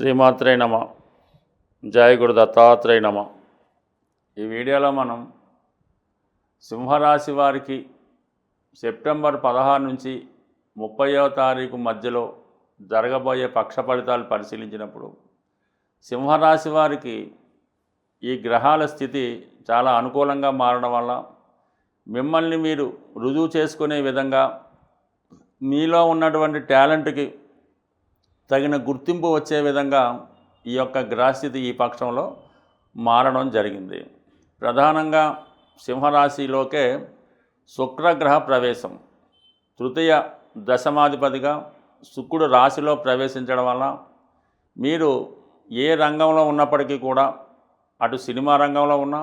శ్రీమాత్రే నమ. జయ గురు దత్తాత్రేయ నమ. ఈ వీడియోలో మనం సింహరాశి వారికి సెప్టెంబర్ 16 నుంచి 30వ తారీఖు మధ్యలో జరగబోయే పక్ష ఫలితాలు పరిశీలించినప్పుడు సింహరాశి వారికి ఈ గ్రహాల స్థితి చాలా అనుకూలంగా మారడం వల్ల మిమ్మల్ని మీరు రుజువు చేసుకునే విధంగా మీలో ఉన్నటువంటి టాలెంట్కి తగిన గుర్తింపు వచ్చే విధంగా ఈ యొక్క గ్రహస్థితి ఈ పక్షంలో మారడం జరిగింది. ప్రధానంగా సింహరాశిలోకే శుక్రగ్రహ ప్రవేశం, తృతీయ దశమాధిపతిగా శుక్రుడు రాశిలో ప్రవేశించడం వల్ల మీరు ఏ రంగంలో ఉన్నప్పటికీ కూడా, అటు సినిమా రంగంలో ఉన్నా,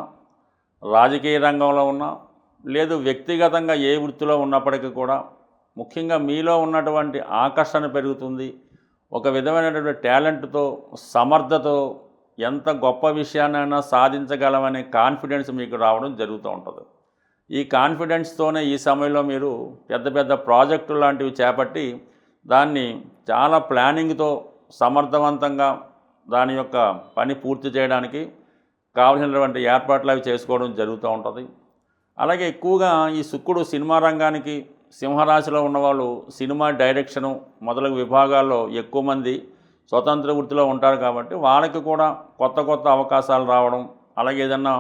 రాజకీయ రంగంలో ఉన్నా, లేదు వ్యక్తిగతంగా ఏ వృత్తిలో ఉన్నప్పటికీ కూడా ముఖ్యంగా మీలో ఉన్నటువంటి ఆకర్షణ పెరుగుతుంది. ఒక విధమైనటువంటి టాలెంట్తో, సమర్థతో ఎంత గొప్ప విషయాన్నైనా సాధించగలమనే కాన్ఫిడెన్స్ మీకు రావడం జరుగుతూ ఉంటుంది. ఈ కాన్ఫిడెన్స్తోనే ఈ సమయంలో మీరు పెద్ద పెద్ద ప్రాజెక్టులు లాంటివి చేపట్టి దాన్ని చాలా ప్లానింగ్తో సమర్థవంతంగా దాని యొక్క పని పూర్తి చేయడానికి కావలసినటువంటి ఏర్పాట్లు అవి చేసుకోవడం జరుగుతూ ఉంటుంది. అలాగే ఎక్కువగా ఈ శుక్రుడు సినిమా రంగానికి, సింహరాశిలో ఉన్నవాళ్ళు సినిమా డైరెక్షను మొదలగు విభాగాల్లో ఎక్కువ మంది స్వతంత్ర వృత్తిలో ఉంటారు కాబట్టి వాళ్ళకి కూడా కొత్త కొత్త అవకాశాలు రావడం, అలాగే ఏదన్నా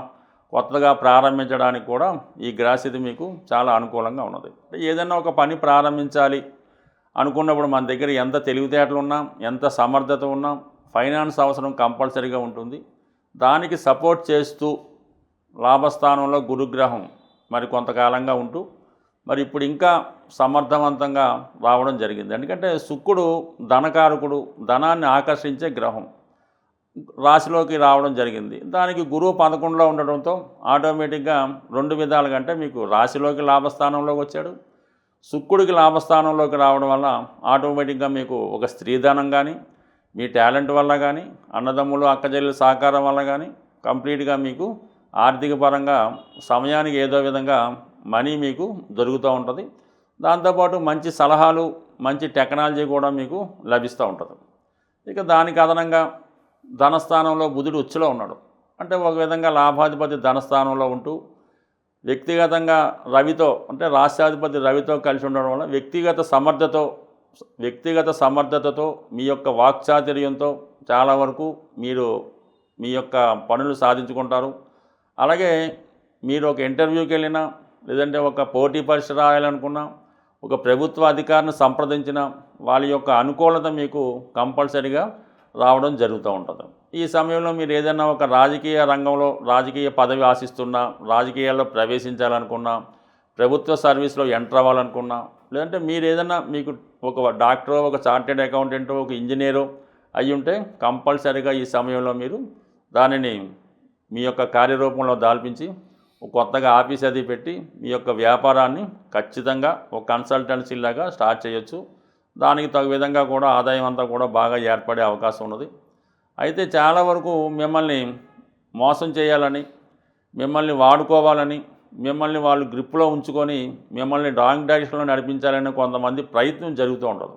కొత్తగా ప్రారంభించడానికి కూడా ఈ గ్రహస్థితి మీకు చాలా అనుకూలంగా ఉన్నది. ఏదైనా ఒక పని ప్రారంభించాలి అనుకున్నప్పుడు మన దగ్గర ఎంత తెలివితేటలు ఉన్నా, ఎంత సమర్థత ఉన్నా, ఫైనాన్స్ అవసరం కంపల్సరీగా ఉంటుంది. దానికి సపోర్ట్ చేస్తూ లాభస్థానంలో గురుగ్రహం మరి కొంతకాలంగా ఉంటూ మరి ఇప్పుడు ఇంకా సమర్థవంతంగా రావడం జరిగింది. ఎందుకంటే శుక్రుడు ధనకారకుడు, ధనాన్ని ఆకర్షించే గ్రహం రాశిలోకి రావడం జరిగింది. దానికి గురువు 11లో ఉండడంతో ఆటోమేటిక్గా రెండు విధాలుగా, అంటే మీకు రాశిలోకి లాభస్థానంలోకి వచ్చాడు, శుక్రుడికి లాభస్థానంలోకి రావడం వల్ల ఆటోమేటిక్గా మీకు ఒక స్త్రీధనం కానీ, మీ టాలెంట్ వల్ల కానీ, అన్నదమ్ములు అక్కచెల్లెల సహకారం వల్ల కానీ కంప్లీట్గా మీకు ఆర్థిక పరంగా సమయానికి ఏదో విధంగా మనీ మీకు దొరుకుతూ ఉంటుంది. దాంతోపాటు మంచి సలహాలు, మంచి టెక్నాలజీ కూడా మీకు లభిస్తూ ఉంటుంది. ఇక దానికి అదనంగా ధనస్థానంలో బుధుడు ఉచ్చులో ఉన్నాడు. అంటే ఒక విధంగా లాభాధిపతి ధనస్థానంలో ఉంటూ వ్యక్తిగతంగా రవితో, అంటే రాష్ట్రాధిపతి రవితో కలిసి ఉండడం వల్ల వ్యక్తిగత సమర్థతతో మీ యొక్క వాక్చాతుర్యంతో చాలా వరకు మీరు మీ యొక్క పనులు సాధించుకుంటారు. అలాగే మీరు ఒక ఇంటర్వ్యూకి వెళ్ళినా, లేదంటే ఒక పోటీ పరీక్ష రాయాలనుకున్నా, ఒక ప్రభుత్వ అధికారిని సంప్రదించిన వాళ్ళ యొక్క అనుకూలత మీకు కంపల్సరీగా రావడం జరుగుతూ ఉంటుంది. ఈ సమయంలో మీరు ఏదైనా ఒక రాజకీయ రంగంలో రాజకీయ పదవి ఆశిస్తున్నా, రాజకీయాల్లో ప్రవేశించాలనుకున్నా, ప్రభుత్వ సర్వీస్లో ఎంటర్ అవ్వాలనుకున్నా, లేదంటే మీరు ఏదైనా మీకు ఒక డాక్టరో, ఒక చార్టెడ్ అకౌంటెంటో, ఒక ఇంజనీరో అయి ఉంటే కంపల్సరీగా ఈ సమయంలో మీరు దానిని మీ యొక్క కార్యరూపంలో దాల్పించి కొత్తగా ఆఫీస్ అది పెట్టి మీ యొక్క వ్యాపారాన్ని ఖచ్చితంగా ఒక కన్సల్టెన్సీ లాగా స్టార్ట్ చేయొచ్చు. దానికి తగు విధంగా కూడా ఆదాయం అంతా కూడా బాగా ఏర్పడే అవకాశం ఉన్నది. అయితే చాలా వరకు మిమ్మల్ని మోసం చేయాలని, మిమ్మల్ని వాడుకోవాలని, మిమ్మల్ని వాళ్ళు గ్రిప్లో ఉంచుకొని మిమ్మల్ని రాంగ్ డైరెక్షన్లో నడిపించాలని కొంతమంది ప్రయత్నం జరుగుతూ ఉంటుంది.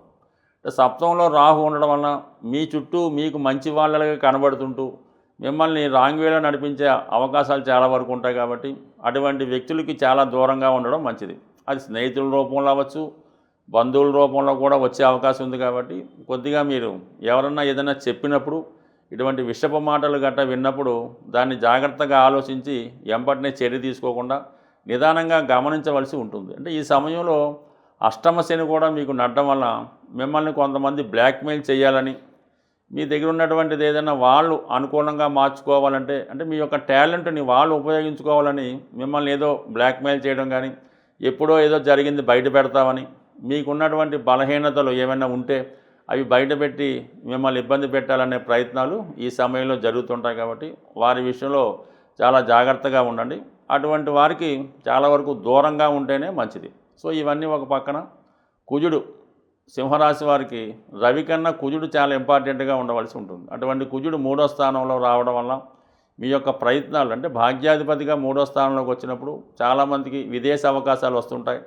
సప్తమంలో రాహు ఉండడం వలన మీ చుట్టూ మీకు మంచి వాళ్ళగా కనబడుతుంటూ మిమ్మల్ని రాంగ్ వేలో నడిపించే అవకాశాలు చాలా వరకు ఉంటాయి. కాబట్టి అటువంటి వ్యక్తులకి చాలా దూరంగా ఉండడం మంచిది. అది స్నేహితుల రూపంలో అవ్వచ్చు, బంధువుల రూపంలో కూడా వచ్చే అవకాశం ఉంది. కాబట్టి కొద్దిగా మీరు ఎవరన్నా ఏదైనా చెప్పినప్పుడు, ఇటువంటి విషపు మాటలు గట్రా విన్నప్పుడు దాన్ని జాగ్రత్తగా ఆలోచించి ఎంబటినే చర్య తీసుకోకుండా నిదానంగా గమనించవలసి ఉంటుంది. అంటే ఈ సమయంలో అష్టమ శని కూడా మీకు నడడం వల్ల మిమ్మల్ని కొంతమంది బ్లాక్మెయిల్ చేయాలని, మీ దగ్గర ఉన్నటువంటిది ఏదైనా వాళ్ళు అనుకూలంగా మార్చుకోవాలంటే, అంటే మీ యొక్క టాలెంట్ని వాళ్ళు ఉపయోగించుకోవాలని మిమ్మల్ని ఏదో బ్లాక్మెయిల్ చేయడం కానీ, ఎప్పుడో ఏదో జరిగింది బయట పెడతామని, మీకున్నటువంటి బలహీనతలు ఏమైనా ఉంటే అవి బయటపెట్టి మిమ్మల్ని ఇబ్బంది పెట్టాలనే ప్రయత్నాలు ఈ సమయంలో జరుగుతుంటాయి. కాబట్టి వారి విషయంలో చాలా జాగ్రత్తగా ఉండండి. అటువంటి వారికి చాలా వరకు దూరంగా ఉంటేనే మంచిది. సో ఇవన్నీ ఒక పక్కన, కుజుడు సింహరాశి వారికి రవి కన్నా కుజుడు చాలా ఇంపార్టెంట్గా ఉండవలసి ఉంటుంది. అటువంటి కుజుడు 3వ స్థానంలో రావడం వల్ల మీ యొక్క ప్రయత్నాలు, అంటే భాగ్యాధిపతిగా 3వ స్థానంలోకి వచ్చినప్పుడు చాలామందికి విదేశ అవకాశాలు వస్తుంటాయి.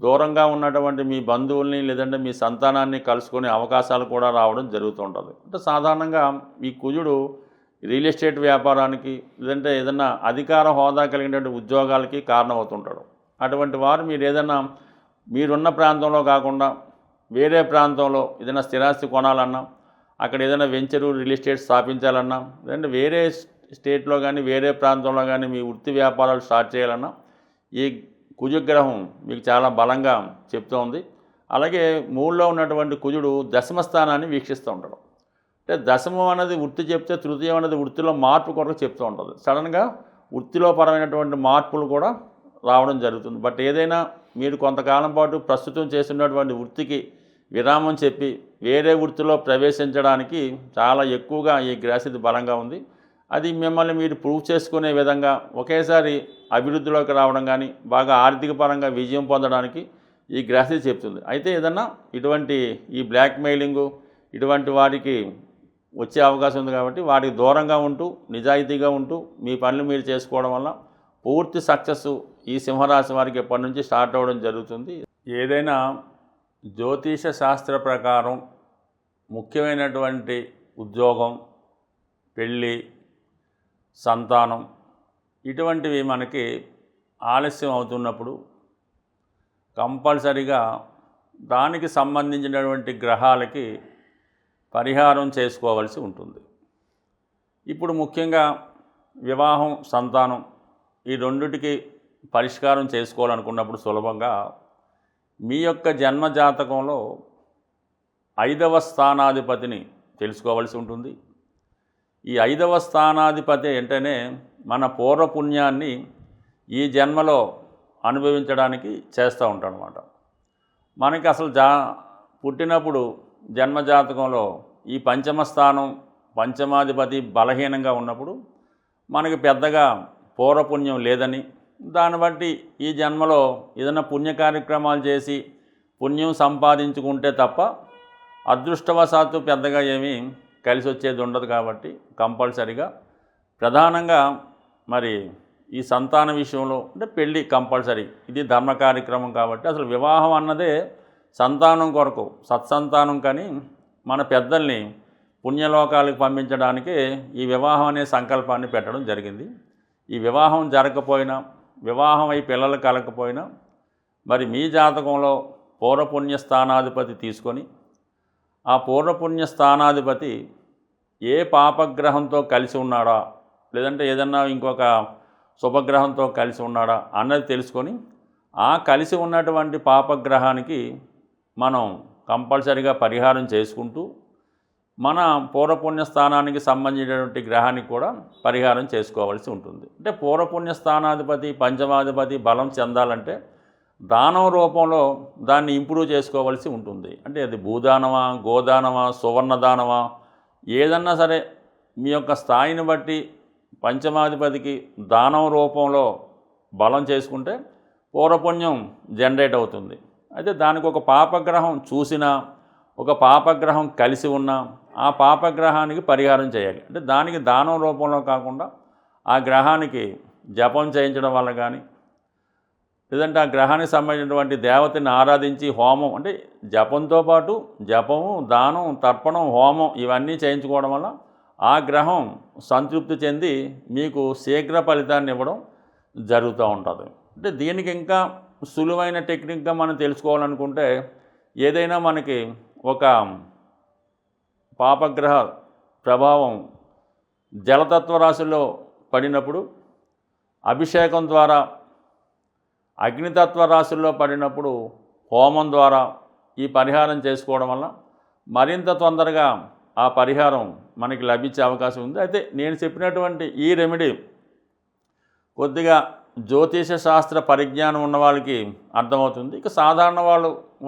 దూరంగా ఉన్నటువంటి మీ బంధువుల్ని లేదంటే మీ సంతానాన్ని కలుసుకునే అవకాశాలు కూడా రావడం జరుగుతుంటుంది. అంటే సాధారణంగా ఈ కుజుడు రియల్ ఎస్టేట్ వ్యాపారానికి లేదంటే ఏదైనా అధికార హోదా కలిగినటువంటి ఉద్యోగాలకి కారణమవుతుంటాడు. అటువంటి వారు మీరు ఏదైనా మీరున్న ప్రాంతంలో కాకుండా వేరే ప్రాంతంలో ఏదైనా స్థిరాస్తి కొనాలన్నా, అక్కడ ఏదైనా వెంచరు రియల్ ఎస్టేట్ స్థాపించాలన్నా, లేదంటే వేరే స్టేట్లో కానీ వేరే ప్రాంతంలో కానీ మీ వృత్తి వ్యాపారాలు స్టార్ట్ చేయాలన్నా ఈ కుజగ్రహం మీకు చాలా బలంగా చెప్తూ ఉంది. అలాగే మూడులో ఉన్నటువంటి కుజుడు దశమ స్థానాన్ని వీక్షిస్తూ ఉంటాడు. అంటే దశమం అనేది వృత్తి చెప్తే తృతీయం అనేది వృత్తిలో మార్పు కొరకు చెప్తూ ఉంటుంది. సడన్గా వృత్తిలో పరమైనటువంటి మార్పులు కూడా రావడం జరుగుతుంది. బట్ ఏదైనా మీరు కొంతకాలం పాటు ప్రస్తుతం చేస్తున్నటువంటి వృత్తికి విరామం చెప్పి వేరే వృత్తిలో ప్రవేశించడానికి చాలా ఎక్కువగా ఈ గ్రహస్థితి బలంగా ఉంది. అది మిమ్మల్ని మీరు ప్రూవ్ చేసుకునే విధంగా ఒకేసారి అభివృద్ధిలోకి రావడం కానీ బాగా ఆర్థిక పరంగా విజయం పొందడానికి ఈ గ్రహస్థితి చెప్తుంది. అయితే ఏదన్నా ఇటువంటి ఈ బ్లాక్మెయిలింగు ఇటువంటి వాటికి వచ్చే అవకాశం ఉంది కాబట్టి వాటికి దూరంగా ఉంటూ నిజాయితీగా ఉంటూ మీ పనులు మీరు చేసుకోవడం వల్ల పూర్తి సక్సెస్ ఈ సింహరాశి వారికి ఎప్పటి నుంచి స్టార్ట్ అవ్వడం జరుగుతుంది. ఏదైనా జ్యోతిష శాస్త్ర ప్రకారం ముఖ్యమైనటువంటి ఉద్యోగం, పెళ్ళి, సంతానం ఇటువంటివి మనకి ఆలస్యం అవుతున్నప్పుడు కంపల్సరిగా దానికి సంబంధించినటువంటి గ్రహాలకి పరిహారం చేసుకోవాల్సి ఉంటుంది. ఇప్పుడు ముఖ్యంగా వివాహం, సంతానం ఈ రెండిటికి పరిష్కారం చేసుకోవాలనుకున్నప్పుడు సులభంగా మీ యొక్క జన్మజాతకంలో 5వ స్థానాధిపతిని తెలుసుకోవాల్సి ఉంటుంది. ఈ 5వ స్థానాధిపతి అంటేనే మన పూర్వపుణ్యాన్ని ఈ జన్మలో అనుభవించడానికి చేస్తూ ఉంటాడు అన్నమాట. మనకి అసలు పుట్టినప్పుడు జన్మజాతకంలో ఈ పంచమ స్థానం పంచమాధిపతి బలహీనంగా ఉన్నప్పుడు మనకి పెద్దగా పూర్వపుణ్యం లేదని, దాన్ని బట్టి ఈ జన్మలో ఏదైనా పుణ్య కార్యక్రమాలు చేసి పుణ్యం సంపాదించుకుంటే తప్ప అదృష్టవశాత్తు పెద్దగా ఏమీ కలిసి వచ్చేది ఉండదు. కాబట్టి కంపల్సరిగా ప్రధానంగా మరి ఈ సంతాన విషయంలో అంటే పెళ్ళి కంపల్సరీ, ఇది ధర్మ కార్యక్రమం కాబట్టి అసలు వివాహం అన్నదే సంతానం కొరకు, సత్సంతానం. కానీ మన పెద్దల్ని పుణ్యలోకాలకు పంపించడానికి ఈ వివాహం అనే సంకల్పాన్ని పెట్టడం జరిగింది. ఈ వివాహం జరగకపోయినా, వివాహం అయి పిల్లలు కలగకపోయినా మరి మీ జాతకంలో పూర్వపుణ్య స్థానాధిపతి తీసుకొని ఆ పూర్వపుణ్య స్థానాధిపతి ఏ పాపగ్రహంతో కలిసి ఉన్నాడా లేదంటే ఏదన్నా ఇంకొక శుభగ్రహంతో కలిసి ఉన్నాడా అన్నది తెలుసుకొని ఆ కలిసి ఉన్నటువంటి పాపగ్రహానికి మనం కంపల్సరిగా పరిహారం చేసుకుంటూ మన పూర్వపుణ్య స్థానానికి సంబంధించినటువంటి గ్రహానికి కూడా పరిహారం చేసుకోవాల్సి ఉంటుంది. అంటే పూర్వపుణ్య స్థానాధిపతి పంచమాధిపతి బలం చెందాలంటే దానం రూపంలో దాన్ని ఇంప్రూవ్ చేసుకోవాల్సి ఉంటుంది. అంటే అది భూదానమా, గోదానమా, సువర్ణదానమా, ఏదన్నా సరే మీ యొక్క స్థాయిని బట్టి పంచమాధిపతికి దానం రూపంలో బలం చేసుకుంటే పూర్వపుణ్యం జనరేట్ అవుతుంది. అయితే దానికి ఒక పాపగ్రహం చూసినా, ఒక పాపగ్రహం కలిసి ఉన్నా ఆ పాపగ్రహానికి పరిహారం చేయాలి. అంటే దానికి దానం రూపంలో కాకుండా ఆ గ్రహానికి జపం చేయించడం వల్ల కానీ, లేదంటే ఆ గ్రహానికి సంబంధించినటువంటి దేవతని ఆరాధించి హోమం, అంటే జపంతో పాటు జపము, దానం, తర్పణం, హోమం ఇవన్నీ చేయించుకోవడం వల్ల ఆ గ్రహం సంతృప్తి చెంది మీకు శీఘ్ర ఫలితాన్ని ఇవ్వడం జరుగుతూ ఉంటుంది. అంటే దీనికి ఇంకా సులువైన టెక్నిక్గా మనం తెలుసుకోవాలనుకుంటే ఏదైనా మనకి ఒక పాపగ్రహ ప్రభావం జలతత్వ రాశుల్లో పడినప్పుడు అభిషేకం ద్వారా, అగ్నితత్వ రాశుల్లో పడినప్పుడు హోమం ద్వారా ఈ పరిహారం చేసుకోవడం వల్ల మరింత తొందరగా ఆ పరిహారం మనకి లభించే అవకాశం ఉంది. అయితే నేను చెప్పినటువంటి ఈ రెమెడీ కొద్దిగా జ్యోతిష శాస్త్ర పరిజ్ఞానం ఉన్న వాళ్ళకి అర్థమవుతుంది. ఇక సాధారణ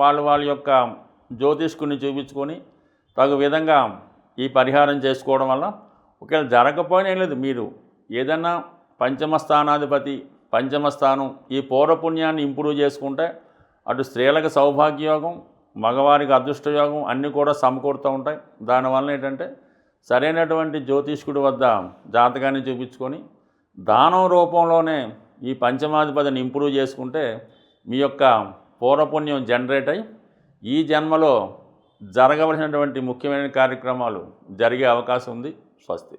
వాళ్ళ యొక్క జ్యోతిష్కుని చూపించుకొని తగు విధంగా ఈ పరిహారం చేసుకోవడం వల్ల ఒకవేళ జరగకపోయినా ఏం లేదు, మీరు ఏదన్నా పంచమ స్థానాధిపతి పంచమ స్థానం ఈ పూర్వపుణ్యాన్ని ఇంప్రూవ్ చేసుకుంటే అటు స్త్రీలకు సౌభాగ్యయోగం, మగవారికి అదృష్టయోగం అన్నీ కూడా సమకూరుతూ ఉంటాయి. దానివల్ల ఏంటంటే సరైనటువంటి జ్యోతిష్కుడి వద్ద జాతకాన్ని చూపించుకొని దానం రూపంలోనే ఈ పంచమాధిపతిని ఇంప్రూవ్ చేసుకుంటే మీ యొక్క పూర్వపుణ్యం జనరేట్ అయ్యి ఈ జన్మలో జరగవలసినటువంటి ముఖ్యమైన కార్యక్రమాలు జరిగే అవకాశం ఉంది. స్వస్తి.